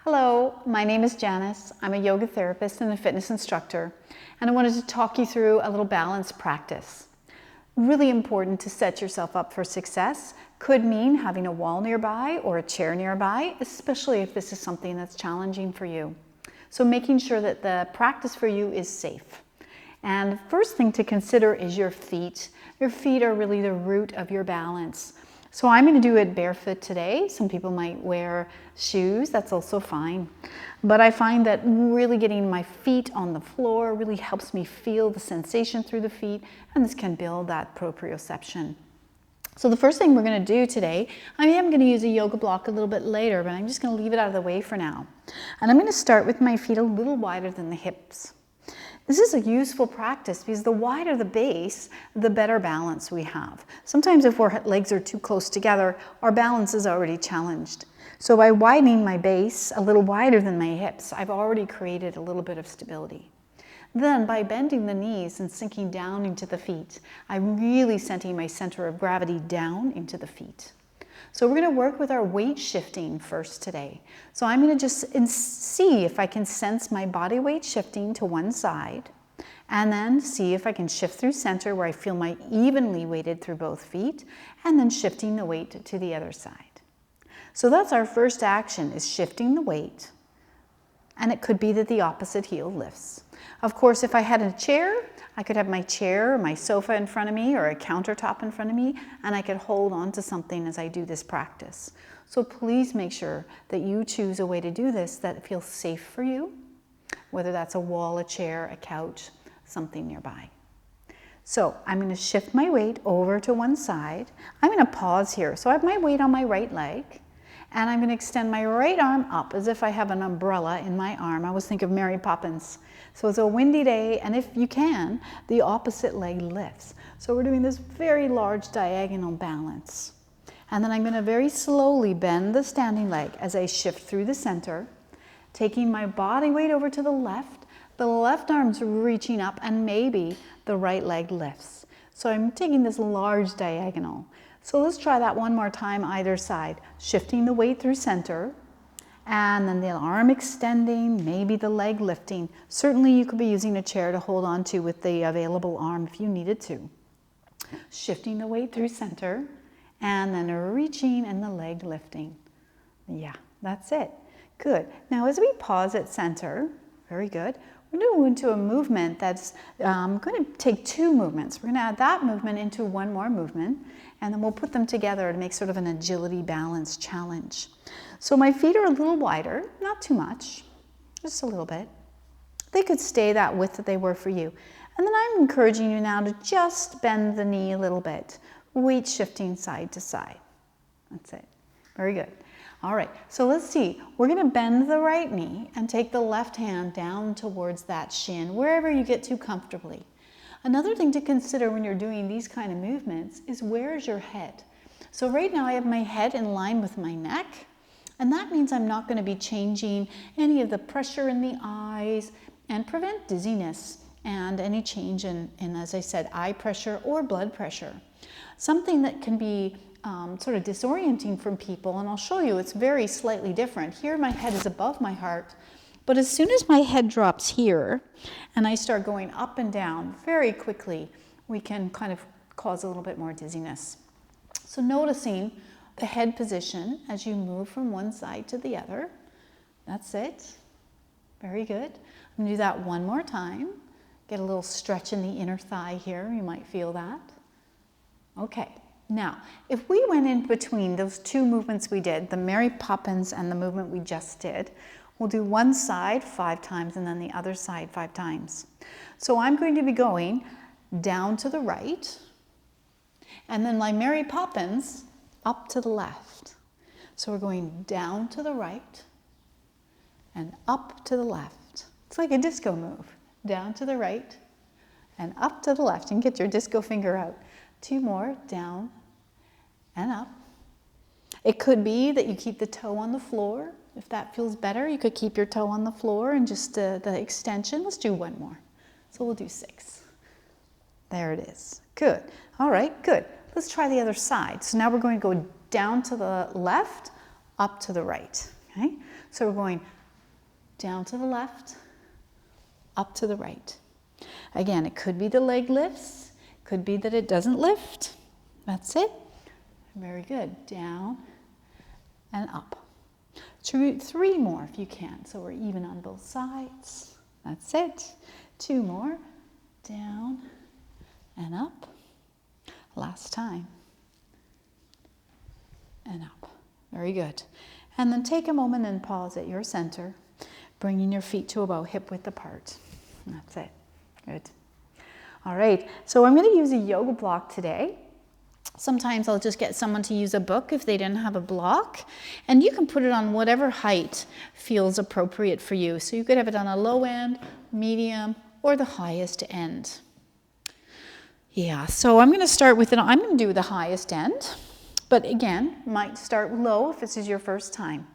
Hello, my name is Janice. I'm a yoga therapist and a fitness instructor, and I wanted to talk you through a little balance practice. Really important to set yourself up for success. Could mean having a wall nearby or a chair nearby, especially if this is something that's challenging for you. So making sure that the practice for you is safe. And the first thing to consider is your feet. Your feet are really the root of your balance. So I'm going to do it barefoot today. Some people might wear shoes, that's also fine. But I find that really getting my feet on the floor really helps me feel the sensation through the feet, and this can build that proprioception. So the first thing we're going to do today, I am going to use a yoga block a little bit later, but I'm just going to leave it out of the way for now. And I'm going to start with my feet a little wider than the hips. This is a useful practice because the wider the base, the better balance we have. Sometimes if our legs are too close together, our balance is already challenged. So by widening my base a little wider than my hips, I've already created a little bit of stability. Then by bending the knees and sinking down into the feet, I'm really sending my center of gravity down into the feet. So we're going to work with our weight shifting first today. So I'm going to just see if I can sense my body weight shifting to one side, and then see if I can shift through center where I feel my evenly weighted through both feet, and then shifting the weight to the other side. So that's our first action, is shifting the weight, and it could be that the opposite heel lifts. Of course, if I had a chair, I could have my chair or my sofa in front of me or a countertop in front of me, and I could hold on to something as I do this practice. So please make sure that you choose a way to do this that feels safe for you, whether that's a wall, a chair, a couch, something nearby. So I'm going to shift my weight over to one side. I'm going to pause here. So I have my weight on my right leg, and I'm going to extend my right arm up as if I have an umbrella in my arm. I always think of Mary Poppins. So it's a windy day, and if you can, the opposite leg lifts. So we're doing this very large diagonal balance. And then I'm going to very slowly bend the standing leg as I shift through the center, taking my body weight over to the left arm's reaching up, and maybe the right leg lifts. So I'm taking this large diagonal. So let's try that one more time either side, shifting the weight through center, and then the arm extending, maybe the leg lifting. Certainly you could be using a chair to hold on to with the available arm if you needed to. Shifting the weight through center, and then reaching and the leg lifting. Yeah, that's it. Good. Now as we pause at center, very good, we're going to go into a movement that's going to take two movements. We're going to add that movement into one more movement, and then we'll put them together to make sort of an agility balance challenge. So my feet are a little wider, not too much, just a little bit. They could stay that width that they were for you. And then I'm encouraging you now to just bend the knee a little bit, weight shifting side to side. That's it. Very good. All right, so let's see. We're going to bend the right knee and take the left hand down towards that shin, wherever you get to comfortably. Another thing to consider when you're doing these kind of movements is, where's your head? So right now I have my head in line with my neck, and that means I'm not going to be changing any of the pressure in the eyes and prevent dizziness and any change in, as I said, eye pressure or blood pressure. Something that can be sort of disorienting from people, and I'll show you it's very slightly different. Here my head is above my heart, but as soon as my head drops here and I start going up and down very quickly, we can kind of cause a little bit more dizziness. So noticing the head position as you move from one side to the other. That's it. Very good. I'm going to do that one more time. Get a little stretch in the inner thigh here. You might feel that. Okay. Now, if we went in between those two movements we did, the Mary Poppins and the movement we just did, we'll do one side 5 times and then the other side 5 times. So I'm going to be going down to the right, and then my Mary Poppins up to the left. So we're going down to the right and up to the left. It's like a disco move. Down to the right and up to the left. And get your disco finger out. 2 more, down and up. It could be that you keep the toe on the floor. If that feels better, you could keep your toe on the floor and just the extension. Let's do 1 more. So we'll do 6. There it is. Good. All right, good. Let's try the other side. So now we're going to go down to the left, up to the right. Okay? So we're going down to the left, up to the right. Again, it could be the leg lifts, could be that it doesn't lift. That's it. Very good. Down and up. Three more if you can. So we're even on both sides. That's it. Two more. Down and up. Last time. And up. Very good. And then take a moment and pause at your center, bringing your feet to about hip width apart. That's it. Good. All right. So I'm going to use a yoga block today. Sometimes I'll just get someone to use a book if they didn't have a block, and you can put it on whatever height feels appropriate for you. So you could have it on a low end, medium, or the highest end. Yeah, so I'm going to start with it. I'm going to do the highest end, but again, might start low if this is your first time.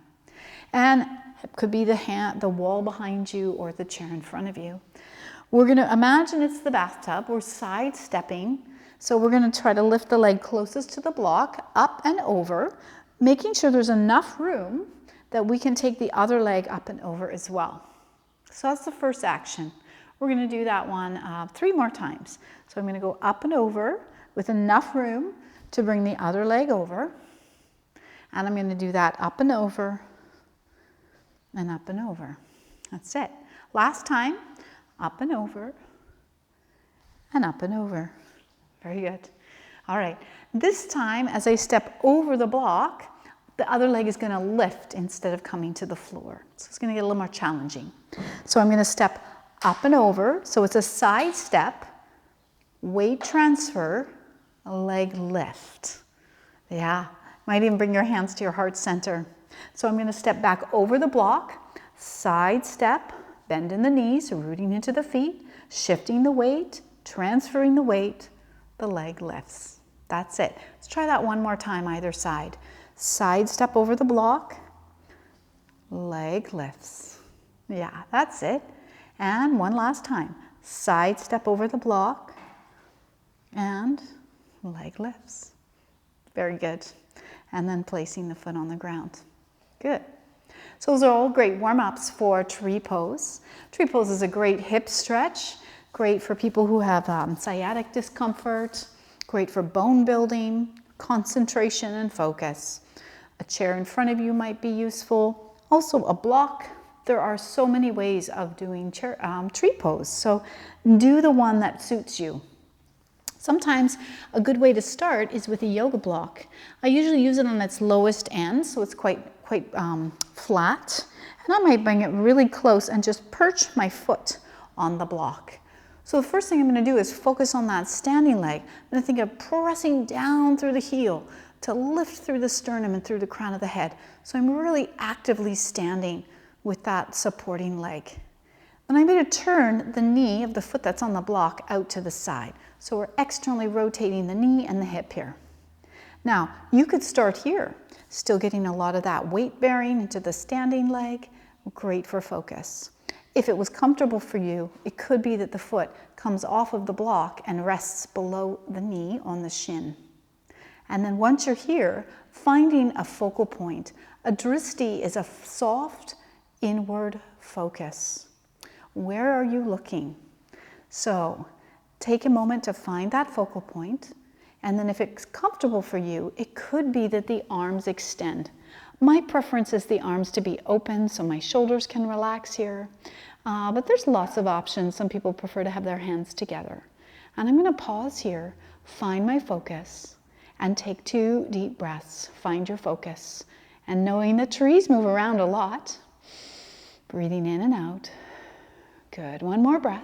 And it could be the wall behind you or the chair in front of you. We're going to imagine it's the bathtub. We're sidestepping. So we're going to try to lift the leg closest to the block, up and over, making sure there's enough room that we can take the other leg up and over as well. So that's the first action. We're going to do that one 3 more times. So I'm going to go up and over with enough room to bring the other leg over. And I'm going to do that up and over and up and over. That's it. Last time, up and over and up and over. Very good. All right. This time, as I step over the block, the other leg is going to lift instead of coming to the floor. So it's going to get a little more challenging. So I'm going to step up and over. So it's a side step, weight transfer, a leg lift. Yeah. Might even bring your hands to your heart center. So I'm going to step back over the block, side step, bend in the knees, rooting into the feet, shifting the weight, transferring the weight. The leg lifts. That's it. Let's try that one more time, either side. Side step over the block, leg lifts. Yeah, that's it. And one last time. Side step over the block and leg lifts. Very good. And then placing the foot on the ground. Good. So those are all great warm-ups for tree pose. Tree pose is a great hip stretch. Great for people who have sciatic discomfort, great for bone building, concentration and focus. A chair in front of you might be useful. Also a block. There are so many ways of doing tree pose, so do the one that suits you. Sometimes a good way to start is with a yoga block. I usually use it on its lowest end, so it's quite flat. And I might bring it really close and just perch my foot on the block. So the first thing I'm going to do is focus on that standing leg. I'm going to think of pressing down through the heel to lift through the sternum and through the crown of the head. So I'm really actively standing with that supporting leg. Then I'm going to turn the knee of the foot that's on the block out to the side. So we're externally rotating the knee and the hip here. Now, you could start here, still getting a lot of that weight bearing into the standing leg. Great for focus. If it was comfortable for you, it could be that the foot comes off of the block and rests below the knee on the shin. And then once you're here, finding a focal point. A drishti is a soft inward focus. Where are you looking? So take a moment to find that focal point. And then if it's comfortable for you, it could be that the arms extend. My preference is the arms to be open so my shoulders can relax here. But there's lots of options. Some people prefer to have their hands together. And I'm going to pause here, find my focus, and take 2 deep breaths. Find your focus. And knowing that trees move around a lot, breathing in and out. Good. One more breath.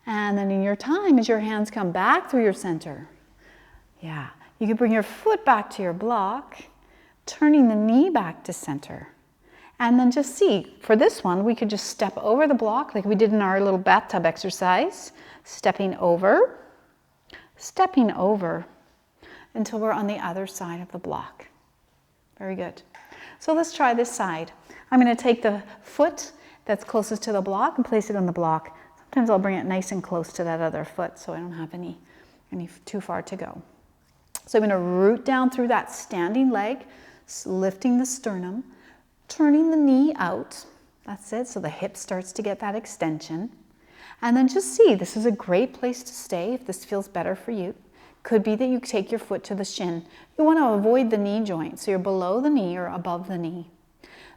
And then in your time, as your hands come back through your center, yeah, you can bring your foot back to your block, turning the knee back to center. And then just see, for this one, we could just step over the block like we did in our little bathtub exercise, stepping over until we're on the other side of the block. Very good. So let's try this side. I'm going to take the foot that's closest to the block and place it on the block. Sometimes I'll bring it nice and close to that other foot so I don't have any too far to go. So I'm going to root down through that standing leg, lifting the sternum, Turning the knee out. That's it. So the hip starts to get that extension. And then just see, this is a great place to stay if this feels better for you. Could be that you take your foot to the shin. You want to avoid the knee joint, so you're below the knee or above the knee.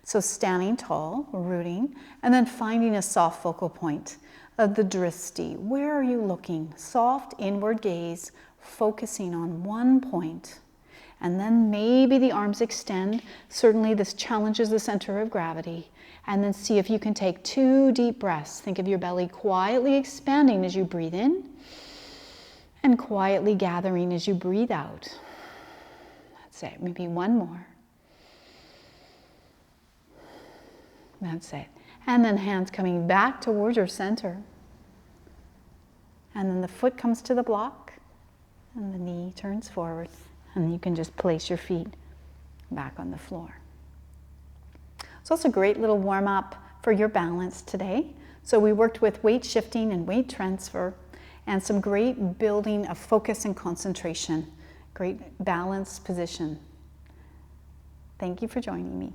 So standing tall, rooting, and then finding a soft focal point of the drishti. Where are you looking? Soft inward gaze, focusing on one point. And then maybe the arms extend. Certainly this challenges the center of gravity. And then see if you can take 2 deep breaths. Think of your belly quietly expanding as you breathe in and quietly gathering as you breathe out. That's it. Maybe one more. That's it. And then hands coming back towards your center. And then the foot comes to the block and the knee turns forward. And you can just place your feet back on the floor. So it's a great little warm-up for your balance today. So we worked with weight shifting and weight transfer and some great building of focus and concentration. Great balanced position. Thank you for joining me.